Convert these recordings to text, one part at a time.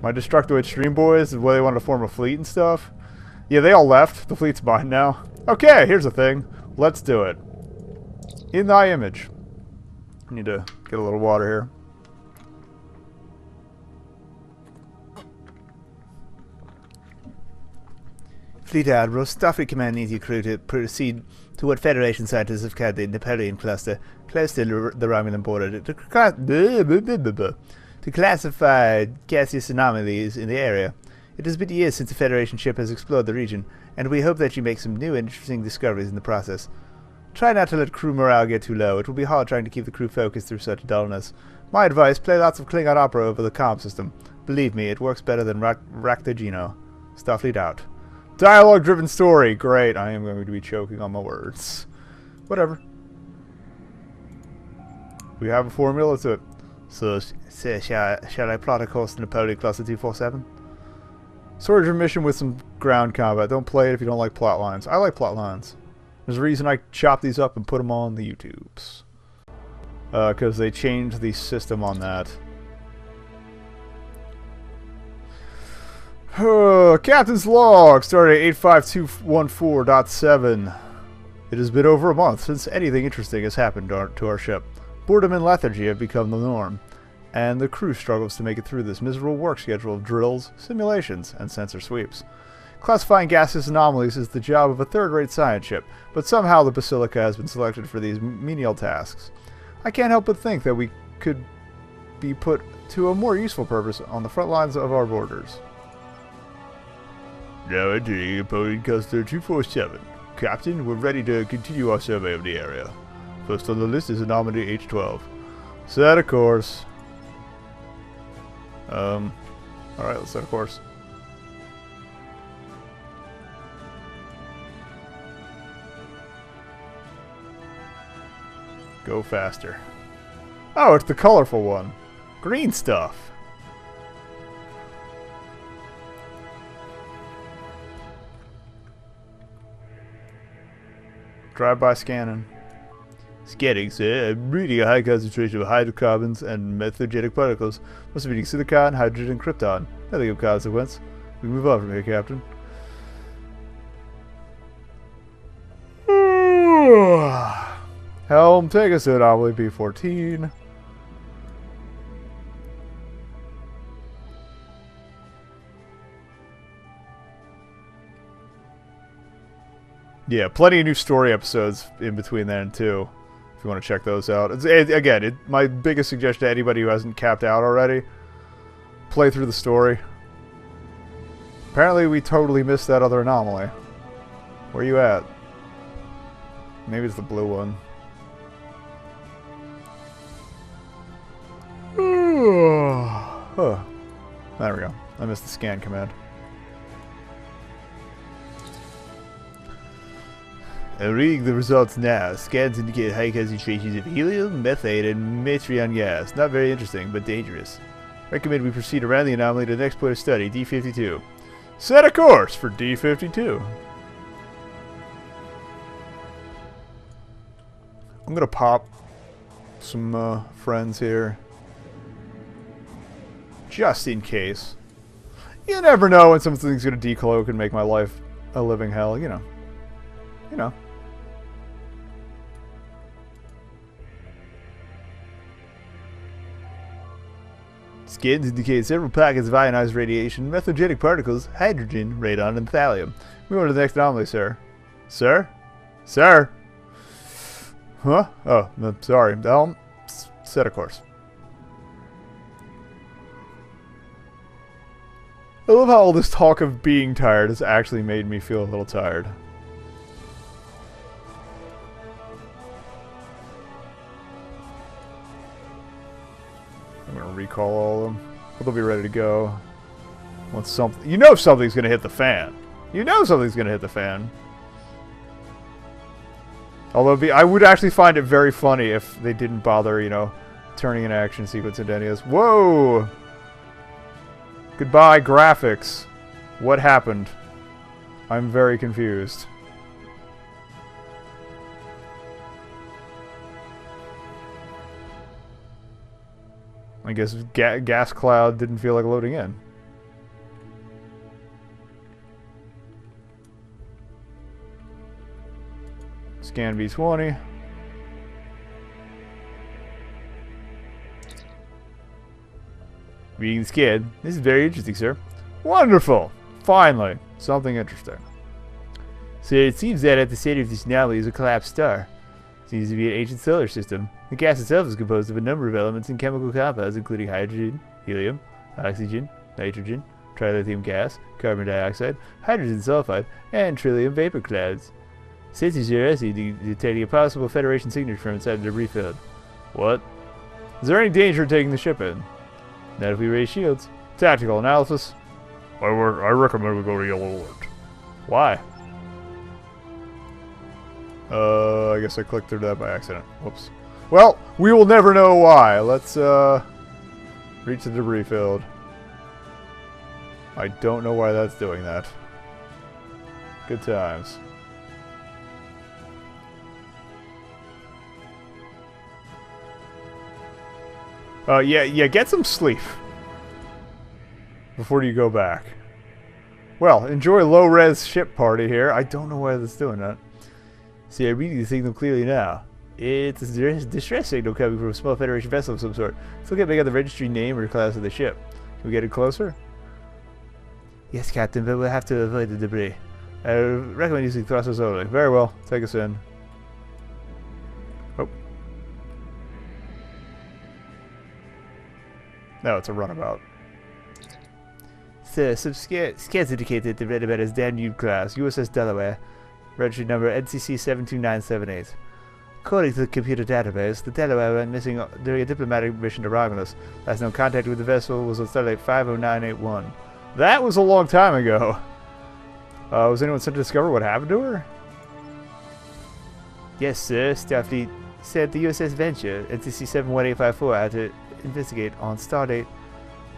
My Destructoid Stream Boys, where they wanted to form a fleet and stuff. Yeah, they all left. The fleet's mine now. Okay, here's the thing. Let's do it. In thy image. I need to get a little water here. Fleet Admiral, Starfleet Command needs your crew to proceed to what Federation scientists have called the Napoleon Cluster, close to the Romulan border, to classify gaseous anomalies in the area. It has been years since a Federation ship has explored the region, and we hope that you make some new interesting discoveries in the process. Try not to let crew morale get too low. It will be hard trying to keep the crew focused through such dullness. My advice, play lots of Klingon opera over the comm system. Believe me, it works better than Raktajino. Starfleet out. Dialogue-driven story. Great. I am going to be choking on my words. Whatever. We have a formula to it. So shall I plot a course to Napoleon Cluster 247? Soldier mission with some ground combat. Don't play it if you don't like plot lines. I like plot lines. There's a reason I chop these up and put them on the YouTubes. Because they changed the system on that. Captain's log started at 85214.7. It has been over a month since anything interesting has happened to our ship. Boredom and lethargy have become the norm, and the crew struggles to make it through this miserable work schedule of drills, simulations, and sensor sweeps. Classifying gaseous anomalies is the job of a third-rate science ship, but somehow the Basilica has been selected for these menial tasks. I can't help but think that we could be put to a more useful purpose on the front lines of our borders. Now entering Napoleon Cluster 247. Captain, we're ready to continue our survey of the area. First on the list is anomaly H12. Set a course. Alright, let's set a course. Go faster. Oh, it's the colorful one. Green stuff. Drive-by scanning. Scanning, sir. I'm reading a high concentration of hydrocarbons and methogenic particles. Must be reading silicon, hydrogen, and krypton. Nothing of consequence. We can move on from here, Captain. Helm, take us to anomaly P14. Yeah, plenty of new story episodes in between then, too. If you want to check those out. Again, my biggest suggestion to anybody who hasn't capped out already, play through the story. Apparently we totally missed that other anomaly. Where you at? Maybe it's the blue one. Oh, there we go. I missed the scan command. I'm reading the results now. Scans indicate high concentrations of helium, methane, and metron gas. Not very interesting, but dangerous. Recommend we proceed around the anomaly to the next point of study, D52. Set a course for D52. I'm gonna pop some friends here. Just in case. You never know when something's gonna decloak and make my life a living hell, you know. You know. Scans indicate several packets of ionized radiation, methogenic particles, hydrogen, radon, and thallium. We go to the next anomaly, sir. Sir? Sir? Huh? Oh, no, sorry. Helm, set a course. I love how all this talk of being tired has actually made me feel a little tired. I'm gonna recall all of them. But they'll be ready to go. Once something, you know, something's gonna hit the fan. You know something's gonna hit the fan. Although I would actually find it very funny if they didn't bother, you know, turning an action sequence into any of this. Whoa! Goodbye, graphics. What happened? I'm very confused. I guess gas cloud didn't feel like loading in. Scan B20. Being scared. This is very interesting, sir. Wonderful! Finally, something interesting. So it seems that at the center of this anomaly is a collapsed star. Seems to be an ancient solar system. The gas itself is composed of a number of elements and chemical compounds, including hydrogen, helium, oxygen, nitrogen, trilithium gas, carbon dioxide, hydrogen sulfide, and trillium vapor clouds. Sensors are also detecting a possible Federation signature from inside the debris field. What? Is there any danger in taking the ship in? Not if we raise shields. Tactical analysis. I recommend we go to yellow alert. Why? I guess I clicked through that by accident. Whoops. Well, we will never know why. Let's, reach the debris field. I don't know why that's doing that. Good times. Yeah, get some sleep before you go back. Well, enjoy low-res ship party here. I don't know why that's doing that. See, I read the signal clearly now. It's a distress signal coming from a small Federation vessel of some sort. Still can't make out the registry name or class of the ship. Can we get it closer? Yes, Captain, but we'll have to avoid the debris. I recommend using thrusters only. Very well. Take us in. Oh. No, it's a runabout. Sir, some scans indicate that the runabout is Danube class, USS Delaware, registry number NCC 72978. According to the computer database, the Delaware went missing during a diplomatic mission to Romulus. Last known contact with the vessel was on Stardate 50981. That was a long time ago. Was anyone sent to discover what happened to her? Yes, sir. Starfleet sent the USS Venture, NCC 71854, out to investigate on Stardate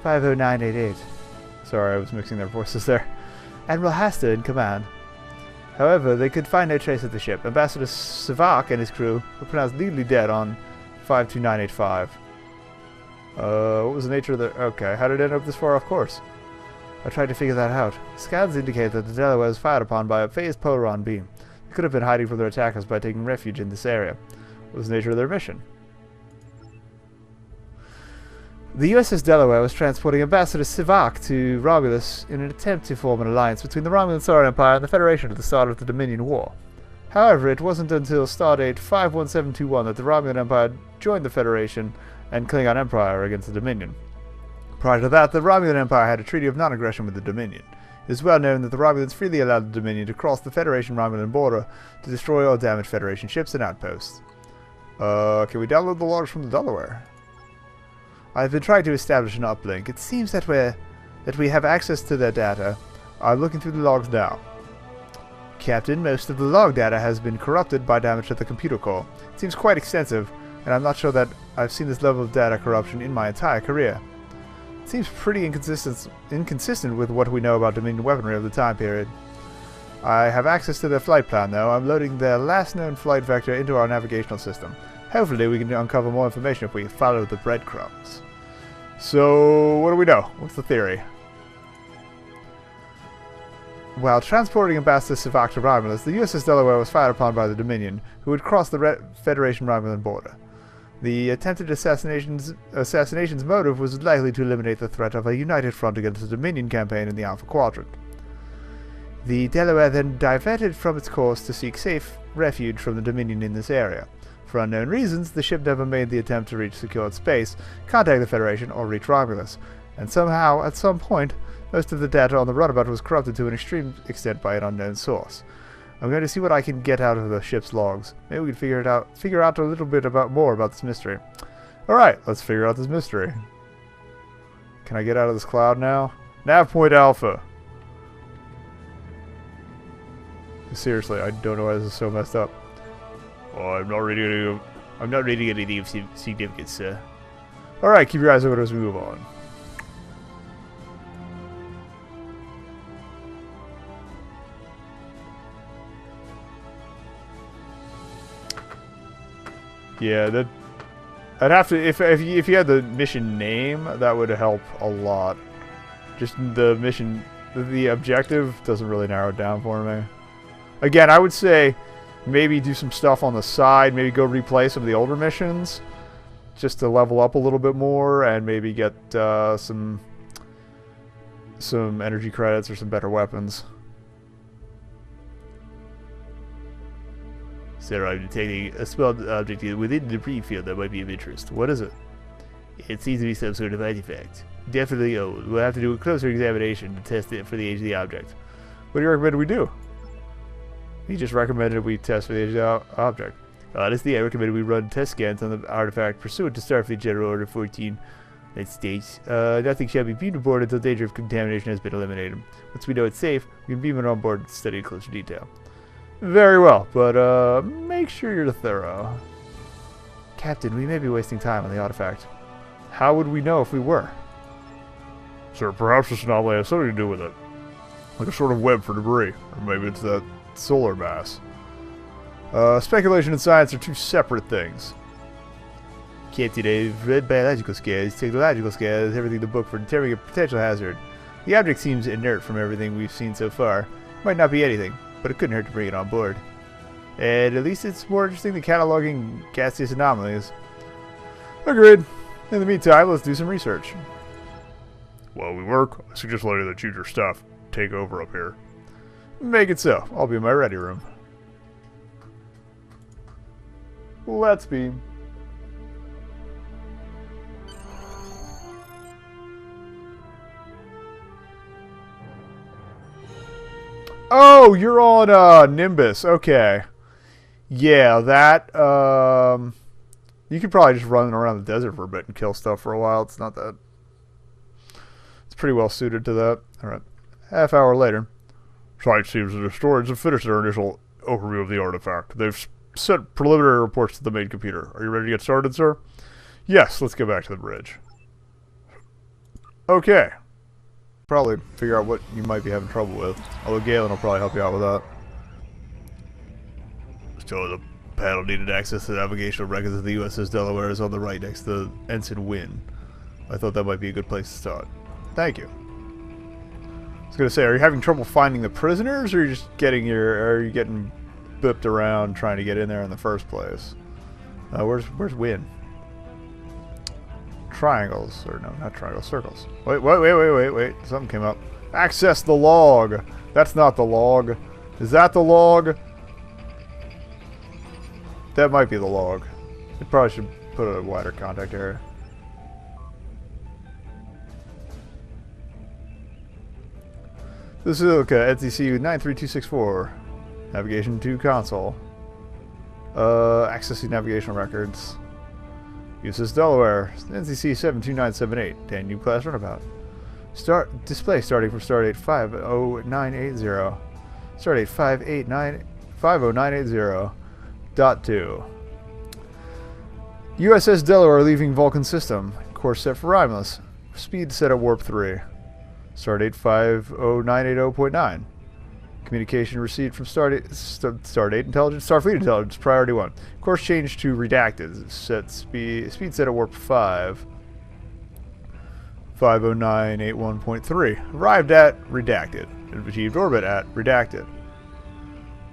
50988. Sorry, I was mixing their voices there. Admiral Hasta in command. However, they could find no trace of the ship. Ambassador Savak and his crew were pronounced legally dead on 52985. What was the nature of the... Okay, how did it end up this far off course? I tried to figure that out. Scans indicate that the Delaware was fired upon by a phased polaron beam. They could have been hiding from their attackers by taking refuge in this area. What was the nature of their mission? The USS Delaware was transporting Ambassador Sivak to Romulus in an attempt to form an alliance between the Romulan Solar Empire and the Federation at the start of the Dominion War. However, it wasn't until Stardate 51721 that the Romulan Empire joined the Federation and Klingon Empire against the Dominion. Prior to that, the Romulan Empire had a treaty of non-aggression with the Dominion. It is well known that the Romulans freely allowed the Dominion to cross the Federation-Romulan border to destroy or damage Federation ships and outposts. Can we download the logs from the Delaware? I've been trying to establish an uplink. It seems that we have access to their data. I'm looking through the logs now. Captain, most of the log data has been corrupted by damage to the computer core. It seems quite extensive, and I'm not sure that I've seen this level of data corruption in my entire career. It seems pretty inconsistent with what we know about Dominion weaponry of the time period. I have access to their flight plan, though. I'm loading their last known flight vector into our navigational system. Hopefully we can uncover more information if we follow the breadcrumbs. So, what do we know? What's the theory? While transporting Ambassador Sivak to Romulus, the USS Delaware was fired upon by the Dominion, who had crossed the Federation-Romulan border. The attempted assassination's motive was likely to eliminate the threat of a united front against the Dominion campaign in the Alpha Quadrant. The Delaware then diverted from its course to seek safe refuge from the Dominion in this area. For unknown reasons, the ship never made the attempt to reach secured space, contact the Federation, or reach Romulus, and somehow, at some point, most of the data on the runabout was corrupted to an extreme extent by an unknown source. I'm going to see what I can get out of the ship's logs. Maybe we can figure out a little bit more about this mystery. Alright, let's figure out this mystery. Can I get out of this cloud now? Nav point Alpha. Seriously, I don't know why this is so messed up. Oh, I'm not ready to get any significance, sir. Alright, keep your eyes open as we move on. Yeah, that I'd have to if you had the mission name, that would help a lot. Just the mission, the objective doesn't really narrow it down for me. Again, I would say Maybe do some stuff on the side. Maybe go replay some of the older missions, just to level up a little bit more, and maybe get some energy credits or some better weapons. Sir, I'm detecting a small object within the debris field that might be of interest. What is it? It seems to be some sort of artifact. Definitely old. We'll have to do a closer examination to test it for the age of the object. What do you recommend we do? He just recommended we test for the age of the object. Honestly, I recommend we run test scans on the artifact pursuant to Starfleet General Order 14. That states, nothing shall be beamed aboard until danger of contamination has been eliminated. Once we know it's safe, we can beam it on board and study in closer detail. Very well, but make sure you're thorough. Captain, we may be wasting time on the artifact. How would we know if we were? Sir, perhaps this anomaly has something to do with it. Like a sort of web for debris. Or maybe it's that solar mass. Speculation and science are two separate things. Captain, I've read biological scans, technological scans, everything in the book for determining a potential hazard. The object seems inert from everything we've seen so far. Might not be anything, but it couldn't hurt to bring it on board. And at least it's more interesting than cataloging gaseous anomalies. Agreed. In the meantime, let's do some research. While we work, I suggest letting the choose your staff take over up here. Make it so. I'll be in my ready room. Let's beam. Oh, you're on Nimbus. Okay. Yeah, that you could probably just run around the desert for a bit and kill stuff for a while. It's not that. It's pretty well suited to that. Alright. Half hour later. Site seems the historians have finished their initial overview of the artifact. They've sent preliminary reports to the main computer. Are you ready to get started, sir? Yes, let's get back to the bridge. Okay. Probably figure out what you might be having trouble with. Although Galen will probably help you out with that. So the panel needed access to the navigational records of the USS Delaware is on the right next to Ensign Wynn. I thought that might be a good place to start. Thank you. I was gonna say, are you having trouble finding the prisoners, or are you just getting are you getting bipped around trying to get in there in the first place? Where's Wynn? Triangles, or no, not triangles, circles. Wait. Something came up. Access the log. That's not the log. Is that the log? That might be the log. It probably should put a wider contact area. This is okay. NCC 93264. Navigation to console. Accessing navigational records. USS Delaware. NCC 72978. Daniel class runabout. Start display starting from stardate 50980. Stardate 50980. .2. USS Delaware leaving Vulcan system. Course set for Rhymeless. Speed set at warp 3. Stardate 50980.9. Communication received from Stardate Intelligence, Starfleet Intelligence, Priority 1. Course change to Redacted. Speed set at warp 5. 50981.3. Arrived at Redacted. Achieved orbit at Redacted.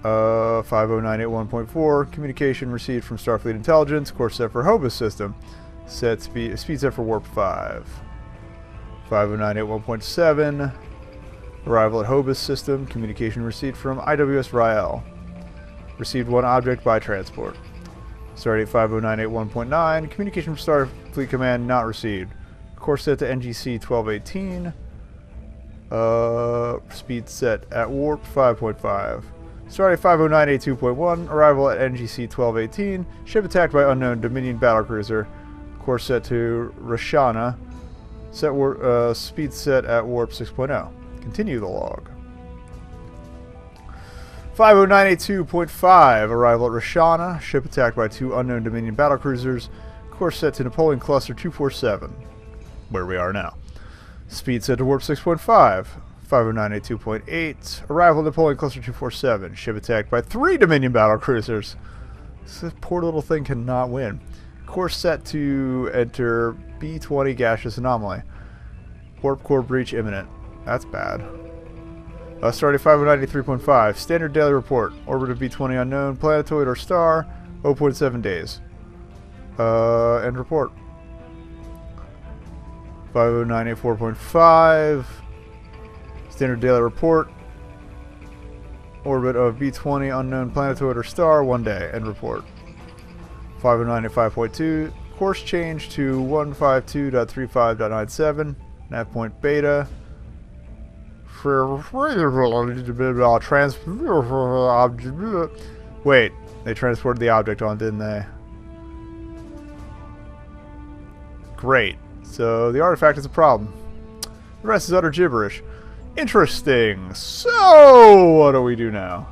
50981.4. Communication received from Starfleet Intelligence. Course set for Hobus system. Speed set for warp 5. 50981.7. Arrival at Hobus system. Communication received from IWS Rael. Received one object by transport. Stardate 50981.9. Communication from Starfleet Command not received. Course set to NGC 1218. Speed set at warp 5.5. Stardate 50982.1. Arrival at NGC 1218. Ship attacked by unknown Dominion battlecruiser. Course set to Rashana. Speed set at warp 6.0. Continue the log. 50982.5. Arrival at Rashana. Ship attacked by two unknown Dominion battlecruisers. Course set to Napoleon Cluster 247. Where we are now. Speed set to warp 6.5. 50982.8. Arrival at Napoleon Cluster 247. Ship attacked by three Dominion battlecruisers. This poor little thing cannot win. Course set to enter B20 gaseous anomaly. Warp core breach imminent. That's bad. Starting 593.5. Standard daily report. Orbit of B20 unknown. Planetoid or star. 0.7 days. End report. 50984.5. Standard daily report. Orbit of B20 unknown planetoid or star. 1 day. End report. 50985.2. Course change to 152.35.97. Nav point beta. Wait, they transported the object on, didn't they? Great. So the artifact is a problem. The rest is utter gibberish. Interesting. So what do we do now?